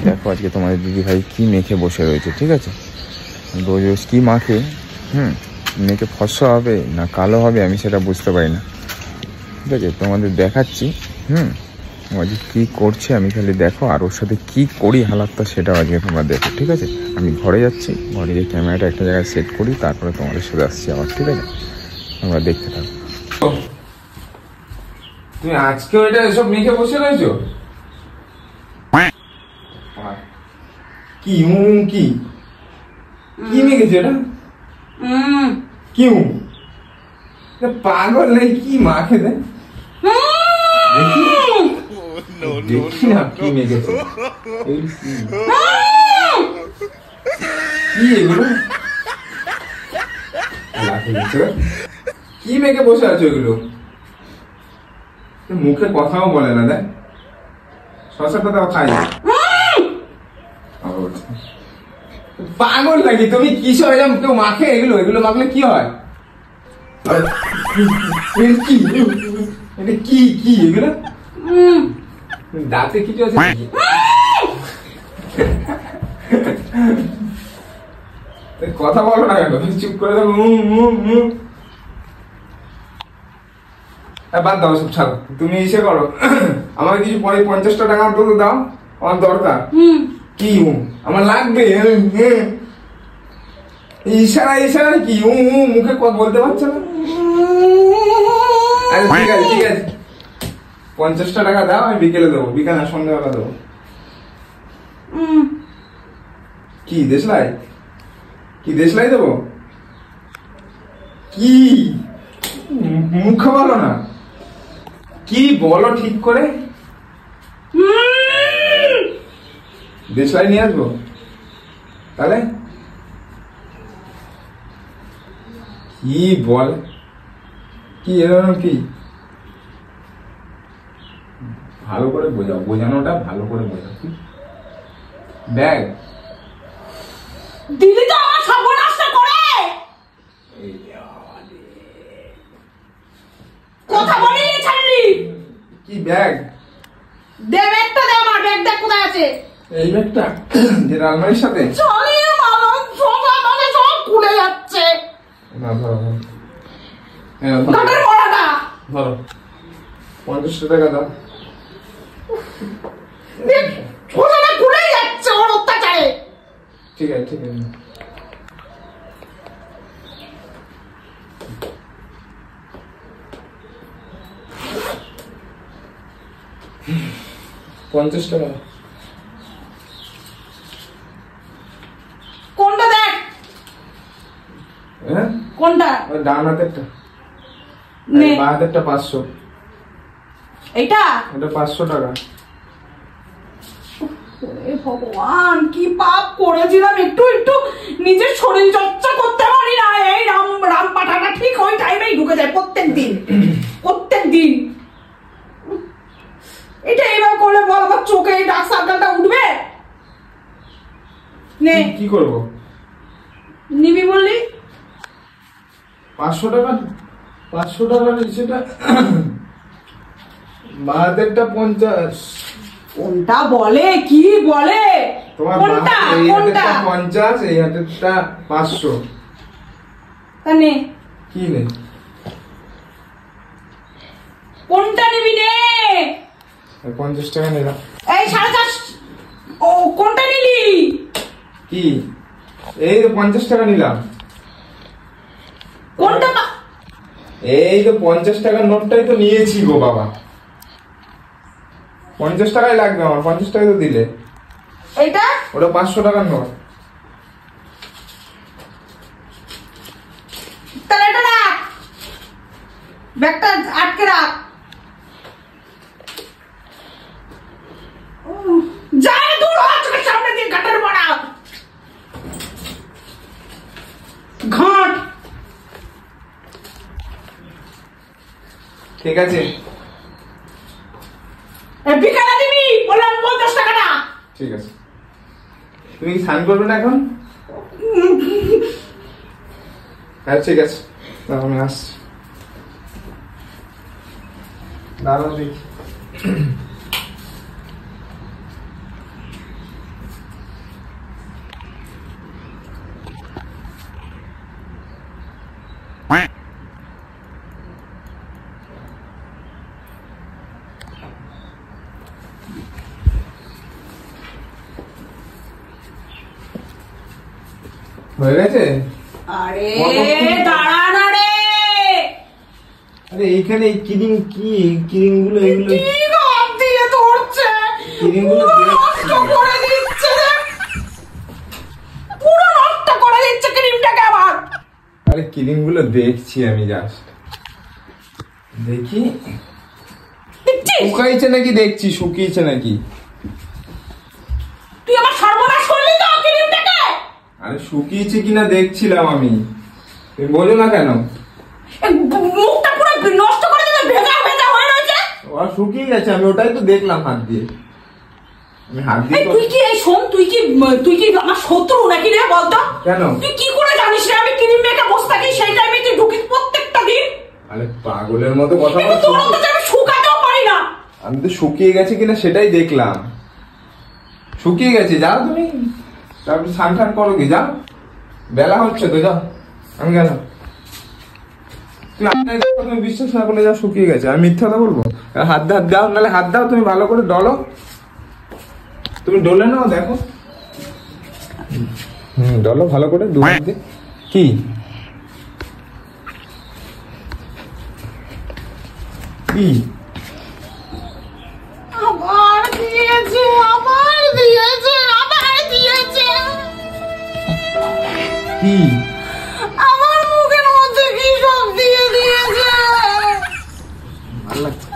দেখো আজকে তোমাদের দিদি ভাই কি মেখে বসে রয়েছে, ঠিক আছে? রোজ রোজ কি মাখে, মেখে ফর্সা হবে না কালো হবে আমি সেটা বুঝতে পারি না, ঠিক আছে? তোমাদের দেখাচ্ছি আজকে কী করছে আমি খালি দেখো, আর ওর সাথে কী করি হালাতটা সেটাও আজকে তোমরা দেখো, ঠিক আছে? আমি ঘরে যাচ্ছি, ঘরে গিয়ে ক্যামেরাটা একটা জায়গায় সেট করি, তারপরে তোমাদের সাথে আসছি আবার, ঠিক আছে? তোমরা দেখতে থাকো। তুমি আজকেও এটা এসব মেখে বসে রয়েছো? কি কি কি মেখেছো এটা? কি পাগল নেই, কি মাখে দেয় দেখি না কি মেখেছে, কি এগুলো কি মেখে বসে আছো? এগুলো মুখে কথাও বলে না, দেখ শশাটা তাও খাই। পাগল নাকি তুমি? কিসব এরকম কেউ মাখে? এগুলো এগুলো মাখলে কি হয়? কি কি এগুলো? দাঁতে কিছু আছে? কথা বলো না কেন? চুপ করে দাও। বাদ দাও সব, ছাড়ো। তুমি এসে করো, আমাকে কিছু পরে 50টা টাকা অন্তত দাও, আমার দরকার। কি আমার লাগবে? ইশারা ইশারা কি মুখে কথা বলতে পারছো না? ঠিক আছে ঠিক আছে, 50টা টাকা দাও, আমি বিকেলে দেবো, বিকেল না সন্ধ্যাবেলা দেবো। কি দেশলাই? কি দেশলাই দেবো? কি মুখে বলো না, কি বলো ঠিক করে? দেশলাই নিয়ে আসবো তাহলে? কি বল, কি এরকম কি? ভালো করে বোঝাও, বোঝানোটা ভালো করে বোঝাও। ব্যাগ দিদি তো আমার সর্বনাশ করে। কথা বলি ছাড়লি? কি ব্যাগ? দে ব্যাগটা, দে আমার ব্যাগ, দেখ কোথায় আছে। এই ব্যাগটা যে আলমারির সাথে চলিয়ে মামা সব আমাকে সব খুলে যাচ্ছে। না ধরো গাটের পড়াটা ধরো, 50টা টাকা দাও। ছোটটা খুলে যাচ্ছে ওর অত্যাচারে। ঠিক আছে ঠিক আছে, 50 টাকা। কোনটা দেখ? হ্যাঁ কোনটা? ওই ডান হাতেরটা, বাঁ হাতেরটা 500। এইটা? ওটা 500 টাকা। ভগবান কি পাপ করেছিলাম, একটু একটু নিজের শরীর চর্চা করতে পারি না। এই রাম রাম পাঠাটা ঠিক ওই টাইমেই ঢুকে যায় প্রত্যেক দিন প্রত্যেক দিন। এটা এইভাবে করলে বল আমার চোখে এই ডার্ক সার্কেলটা উঠবে? নে কি করবো? নিবি বললি? 500 টাকা, 500 টাকা সেটা বাঁ হাতেরটা 50। কোনটা বলে, কি বলে? তোমার কোনটা এই কোনটা? হাতেরটা 50, এই হাতেরটা 500। তানে কি নে? কোনটা নিবি? নে 50 টাকা নিলাম। এই 4.5। ও কোনটা নিলি? কি এই তো 50 টাকা নিলাম। কোনটা? এই তো 50 টাকার নোটটাই তো নিয়েছি গো বাবা। 50 টাকাই লাগবে আমার, 50 টাকা তো দিলে। এইটা? ওটা 500 টাকার নোট। তাহলে এটা রাখ, ব্যাগটা আটকে রাখ। যাই দূর হ চোখের সামনে দিয়ে, ঘাটের পড়া ঘাট। ঠিক আছে বিকালে দিবি বললাম 50 টাকাটা। ঠিক আছে, তুমি কি স্নান করবে না এখন? হ্যাঁ ঠিক আছে, আমি আসছি। দাঁড়াও দেখি। হয়ে গেছে? আরে দাঁড়া না রে, আরে এইখানে এই ক্রিম গুলো এগুলো কি গাব দিয়ে ধরছে, ক্রিমগুলো নষ্ট করে দিচ্ছে রে, পুরো নষ্ট করে দিচ্ছে ক্রিমটাকে আবার। আরে ক্রিম গুলো দেখছি আমি, জাস্ট দেখি শুকাইছে নাকি, দেখছি শুকিয়েছে নাকি। তুই আমার সর্বনাশ করলি তো ক্রিমটাকে। আরে শুকিয়েছে কিনা দেখছিলাম আমি, তুমি বোঝো না কেন? মুখটা পুরো নষ্ট করে দিলে, ভেজা ভেজা হয়ে রয়েছে। আর শুকিয়ে গেছে, আমি ওটাই তো দেখলাম হাত দিয়ে। আমি হাত দিয়ে তুই কি এই শোন, তুই কি আমার শত্রু নাকি রে বলতো? কেন? তুই কি করে জানিস রে আমি ক্রিম মেখে বসে থাকি, সেই টাইমে তুই ঢুকিস প্রত্যেকটা দিন? আরে পাগলের মতো কথা কিন্তু তোর তো আমি শুকাতেও পারি না। আমি তো শুকিয়ে গেছে কিনা সেটাই দেখলাম। শুকিয়ে গেছে, যাও তুমি তারপর স্নান টান করো, কি যাও, বেলা হচ্ছে তো, যাও আমি গেলাম। তুমি বিশ্বাস না করলে যাও, শুকিয়ে গেছে, আমি মিথ্যা কথা বলবো? হাত দাও, নাহলে হাত দাও, তুমি ভালো করে ডলো, তুমি ডলে নাও, দেখো। ডলো ভালো করে, দু হাত দিয়ে। কি কি আবার দিয়েছে, আবার দিয়েছে, আবার দিয়েছে। কি আমার মুখের মধ্যে কি সব দিয়ে দিয়েছে। ভালো লাগছে।